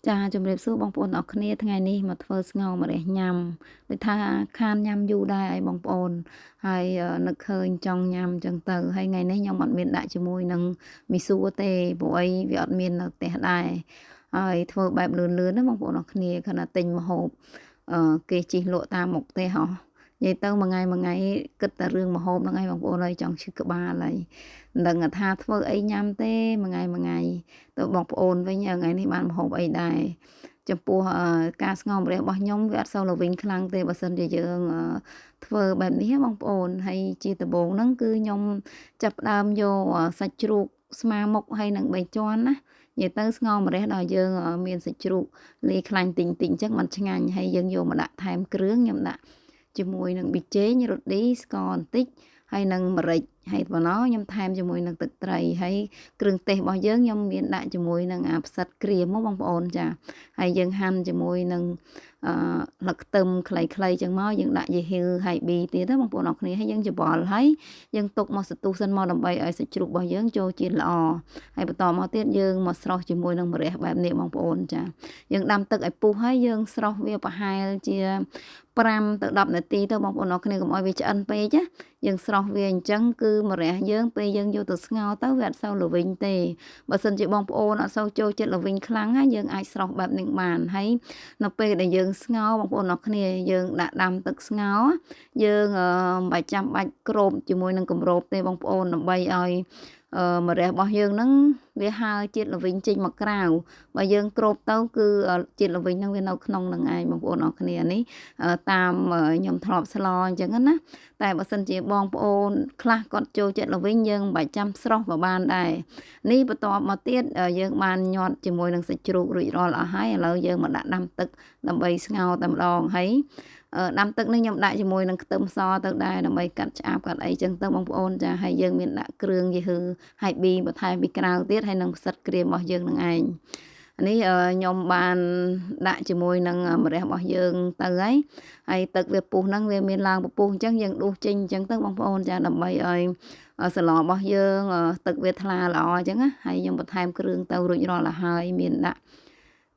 ចាជំរាបសួរបងប្អូនអរគ្នាថ្ងៃនេះមកធ្វើស្ងោរម្រះញ៉ាំដូចថាខានញ៉ាំយូរដែរអីបងប្អូនហើយនឹកឃើញចង់ញ៉ាំចឹងទៅហើយថ្ងៃនេះខ្ញុំអត់មានដាក់ជាមួយនឹងមីសួរទេព្រោះអីវាអត់មាននៅផ្ទះដែរហើយធ្វើបែបលឿនណាបងប្អូនអរគ្នាគ្រាន់តែទិញម្ហូបគេជិះលក់តាមមុខទេហ៎និយាយទៅមួយថ្ងៃគិតតែរឿងម្ហូបហ្នឹងឯងបងប្អូនហើយចង់ឈឺក្បាលហើយមិនដឹងថាធ្វើអីញ៉ាំទេមួយថ្ងៃទៅបងប្អូនវិញថ្ងៃនេះបានម្ហូបអីដែរចំពោះការស្ងោរម្រះរបស់ខ្ញុំវាអត់សូវល្វីងខ្លាំងទេបើសិនជាយើងធ្វើបែបនេះបងប្អូនហើយជាដំបូងហ្នឹងគឺខ្ញុំចាប់ផ្ដើមយកសាច់ជ្រូកស្មាមុខហើយនឹង3ជាន់ណានិយាយទៅស្ងោរម្រះដល់យើងមានសាច់ជ្រូកលាយខ្លាញ់ទិញអញ្ចឹងมันឆ្ងាញ់ហើយយើងយកមកដាក់ថែមគ្រឿងខ្ញុំដាក់ជាមួយនឹងប៊ីចេងរ៉ូឌីស្ករបន្តិចហើយនឹងម្រេចហើយប៉ុណ្ណោះខ្ញុំថែមជាមួយនឹងទឹកត្រីហើយគ្រឿងទេសរបស់យើងខ្ញុំមានដាក់ជាមួយនឹងផ្សិតក្រៀមមកបងប្អូនចាហើយយើងហាន់ជាមួយនឹងស្លឹកខ្ទឹមខ្លីៗចឹងមកយើងដាក់យីហ៊ីវហើយប៊ីទៀតណាបងប្អូនអរគ្នាហើយយើងច្បល់ហើយយើងទុកមកសន្ទុះសិនមកដើម្បីឲ្យសាច់ជ្រូករបស់យើងចូលជាតិល្អហើយបន្តមកទៀតយើងមកស្រុះជាមួយនឹងម្រះបែបនេះបងប្អូនចាយើងដាំទឹកឲ្យពុះហើយយើងស្រុះវាប្រហែលជា5ទៅ10នាទីទៅបងប្អូនអរគ្នាកុំឲ្យវាឆ្អិនពេកណាយើងស្រុះវាអញ្ចឹងគឺម្រះយើងពេលយើងយកទៅស្ងោរទៅវាអត់សូវល្វីងទេបើសិនជាបងប្អូនអត់សូវចូលចិត្តល្វីងខ្លាំងណាយើងអាចស្រុះបែបនេះបានហើយនៅពេលដែលយើងស្ងោរបងប្អូនអរគ្នាយើងដាក់ដាំទឹកស្ងោរយើងមិនបាច់ចាំបាច់គ្របជាមួយនឹងគម្របទេបងប្អូនដើម្បីឲ្យម្រះរបស់យើងហ្នឹងវាហើរជាតិល្វីងចេញមកក្រៅបើយើងគ្របទៅគឺជាតិល្វីងហ្នឹងវានៅក្នុងហ្នឹងឯងបងប្អូនអរគ្នានេះតាមខ្ញុំធ្លាប់ស្លអញ្ចឹងណាតែបើសិនជាបងប្អូនខ្លះគាត់ចូលចិត្តល្វីងយើងមិនបាច់ចាំស្រុះក៏បានដែរនេះបន្ទាប់មកទៀតយើងបានញាត់ជាមួយនឹងសាច់ជ្រូករួចរាល់អស់ហើយឥឡូវយើងមកដាក់ដាំទឹកដើម្បីស្ងោរតែម្ដងហើយដាំទឹកនេះខ្ញុំដាក់ជាមួយនឹងខ្ទឹមសទៅដែរដើម្បីកាត់ឆ្អាបកាត់អីចឹងទៅបងប្អូនចាហើយយើងមានដាក់គ្រឿងយីហឺហើយប៊ីបន្ថែមពីក្រៅទៀតហើយនឹងផ្សិតក្រៀមរបស់យើងនឹងឯងនេះខ្ញុំបានដាក់ជាមួយនឹងម្រះរបស់យើងទៅហើយទឹកវាពុះហ្នឹងវាមានឡើងពពុះអញ្ចឹងយើងដួសចេញអញ្ចឹងទៅបងប្អូនចាដើម្បីឲ្យសឡរបស់យើងទឹកវាថ្លាល្អអញ្ចឹងណាហើយខ្ញុំបន្ថែមគ្រឿងទៅរួចរាល់ទៅហើយមានដាក់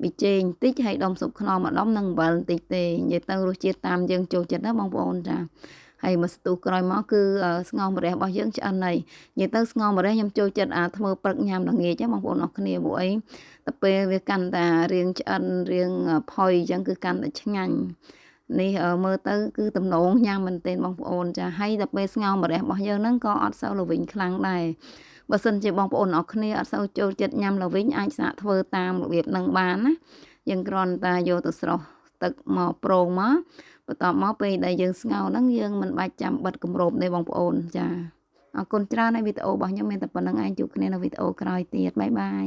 ប៊ីចេងបន្តិចហើយដុំស៊ុបខ្នុរមួយដុំនិងអំបិលបន្តិចទេនិយាយទៅរសជាតិតាមយើងចូលចិត្តណាបងប្អូនចាហើយមកស្ទុះក្រោយមកគឺស្ងោរម្រះរបស់យើងឆ្អិនហើយនិយាយទៅស្ងោរម្រះខ្ញុំចូលចិត្តធ្វើព្រឹកញ៉ាំល្ងាចបងប្អូនអរគ្នាព្រោះអីទៅពេលវាកាន់តែរៀងឆ្អិនរៀងផុយអញ្ចឹងគឺកាន់តែឆ្ងាញ់នេះមើលទៅគឺតំណងញ៉ាំមែនទែនបងប្អូនចាហើយដល់ពេលស្ងោរម្រះរបស់យើងហ្នឹងក៏អត់សូវល្វីងខ្លាំងដែរបើសិនជាបងប្អូនអរគ្នាអត់សូវចូលចិត្តញ៉ាំល្វីងអាចសាកធ្វើតាមរបៀបហ្នឹងបានណាយើងគ្រាន់តែយកទៅស្រុះទឹកមកប្រងមកបន្ទាប់មកពេលដែលយើងស្ងោរហ្នឹងយើងមិនបាច់ចាំបិទគម្របទេបងប្អូនចាអរគុណច្រើនហើយវីដេអូរបស់ខ្ញុំមានតែប៉ុណ្្នឹងឯងជួបគ្នានៅវីដេអូក្រោយទៀតបាយបាយ